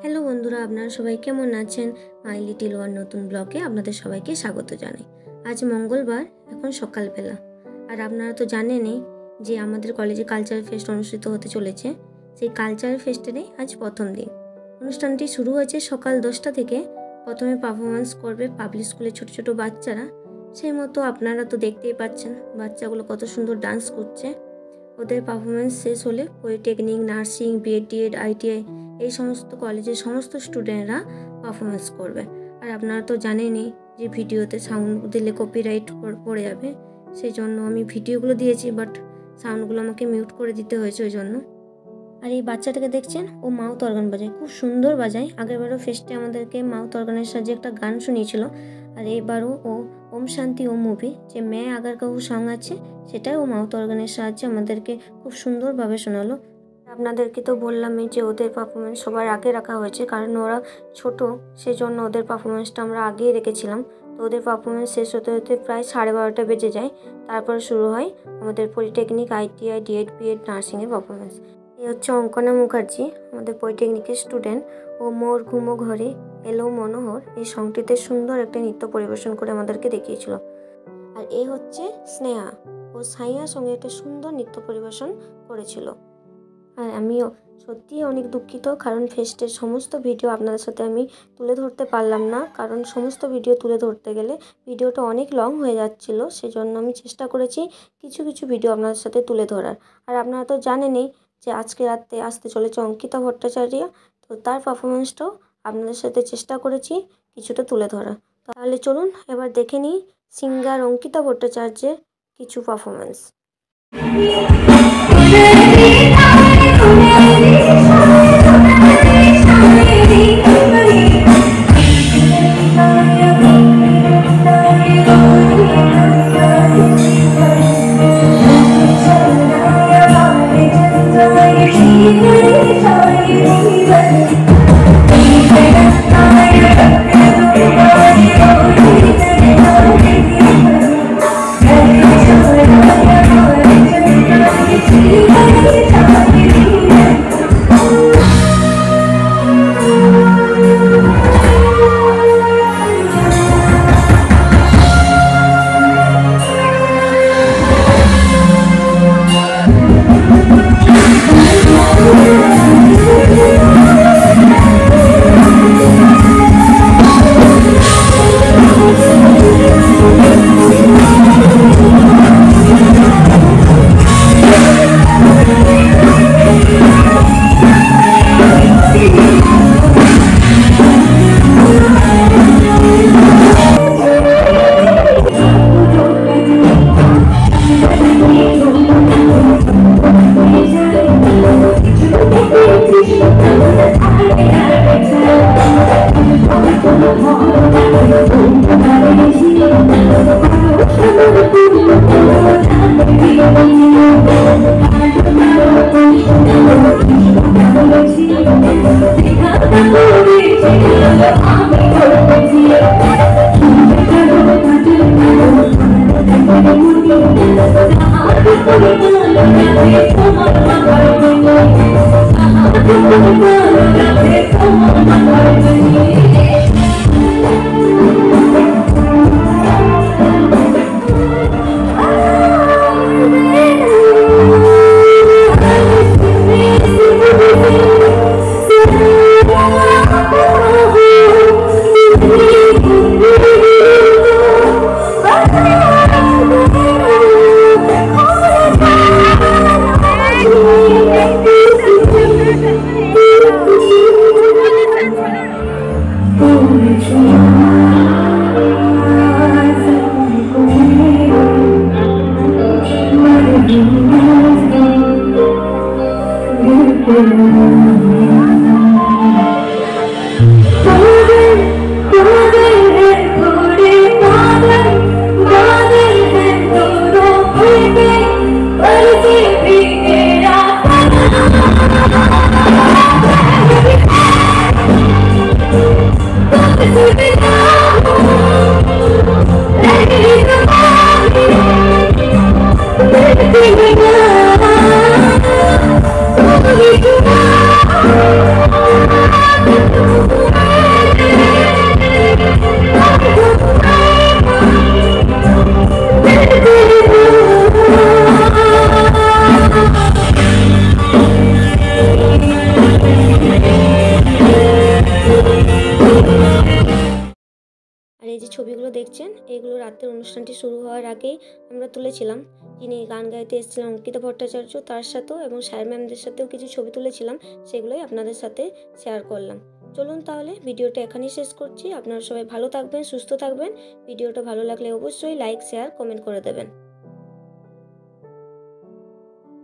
Hello বন্ধুরা, আপনারা সবাই কেমন আছেন? মাই লিটিল ওয়ান নতুন ব্লগে আপনাদের সবাইকে স্বাগত জানাই। আজ মঙ্গলবার, এখন সকালবেলা। আর আপনারা তো জানেনই যে আমাদের কলেজে কালচারাল ফেস্ট অনুষ্ঠিত হতে চলেছে। সেই কালচারাল ফেস্টেরই আজ প্রথম দিন। অনুষ্ঠানটি শুরু হয়েছে সকাল 10টা থেকে। প্রথমে পারফরমেন্স করবে পাবলিক স্কুলের ছোটো ছোটো বাচ্চারা। সেই মতো আপনারা তো দেখতেই পাচ্ছেন বাচ্চাগুলো কত সুন্দর ডান্স করছে। ওদের পারফরমেন্স শেষ হলে polytechnic, nursing, BEd, DEd, ITI এই সমস্ত কলেজের সমস্ত স্টুডেন্টরা পারফরমেন্স করবে। আর আপনারা তো জানেনই যে ভিডিওতে সাউন্ড দিলে কপিরাইট পড়ে যাবে, সেই জন্য আমি ভিডিওগুলো দিয়েছি, বাট সাউন্ডগুলো আমাকে মিউট করে দিতে হয়েছে ওই জন্য। আর এই বাচ্চাটাকে দেখছেন, ও মাউথ অর্গান বাজায়, খুব সুন্দর বাজায়। আগেরবারও ফেস্টে আমাদেরকে মাউথ অর্গানের সাহায্যে একটা গান শুনিয়েছিল। আর এবারও ও ওম শান্তি ওম মুভি যে मैं अगर कहूँ সং আছে, সেটাই ও মাউথ অর্গানের সাহায্যে আমাদেরকে খুব সুন্দরভাবে শোনালো। আপনাদেরকে তো বললামই যে ওদের পারফরমেন্স সবার আগে রাখা হয়েছে, কারণ ওরা ছোট, সেজন্য ওদের পারফরমেন্সটা আমরা আগেই রেখেছিলাম। তো ওদের পারফরমেন্স শেষ হতে হতে প্রায় 12:30 বেজে যায়। তারপর শুরু হয় আমাদের পলিটেকনিক, আইটিআই, ডিএড, বিএড, নার্সিংয়ের পারফরমেন্স। এই হচ্ছে অঙ্কনা মুখার্জি, আমাদের পলিটেকনিকের স্টুডেন্ট। ও মোর ঘুমো ঘরে এলো মনোহর এই সংটিতে সুন্দর একটা নৃত্য পরিবেশন করে আমাদেরকে দেখিয়েছিল। আর এই হচ্ছে স্নেহা, ও সাইয়ার সঙ্গে একটা সুন্দর নৃত্য পরিবেশন করেছিল। আর আমিও সত্যিই অনেক দুঃখিত, কারণ ফেস্টের সমস্ত ভিডিও আপনাদের সাথে আমি তুলে ধরতে পারলাম না, কারণ সমস্ত ভিডিও তুলে ধরতে গেলে ভিডিওটা অনেক লং হয়ে যাচ্ছিল। সেজন্য আমি চেষ্টা করেছি কিছু কিছু ভিডিও আপনাদের সাথে তুলে ধরার। আর আপনারা তো জানেনই যে আজকে রাতে আসতে চলেছে অঙ্কিতা ভট্টাচার্য, তো তার পারফরমেন্সটাও আপনাদের সাথে চেষ্টা করেছি কিছুটা তুলে ধরা। তাহলে চলুন এবার দেখে নিই সিঙ্গার অঙ্কিতা ভট্টাচার্যের কিছু পারফরমেন্স। দেখছেন এগুলো রাতের অনুষ্ঠানটি শুরু হওয়ার আগেই আমরা তুলেছিলাম। যিনি গান গাইতে এসেছিলেন অঙ্কিতা ভট্টাচার্য, তার সাথেও এবং স্যার ম্যামদের সাথেও কিছু ছবি তুলেছিলাম, সেগুলোই আপনাদের সাথে শেয়ার করলাম। চলুন তাহলে ভিডিওটা এখানেই শেষ করছি। আপনারা সবাই ভালো থাকবেন, সুস্থ থাকবেন। ভিডিওটা ভালো লাগলে অবশ্যই লাইক, শেয়ার, কমেন্ট করে দেবেন।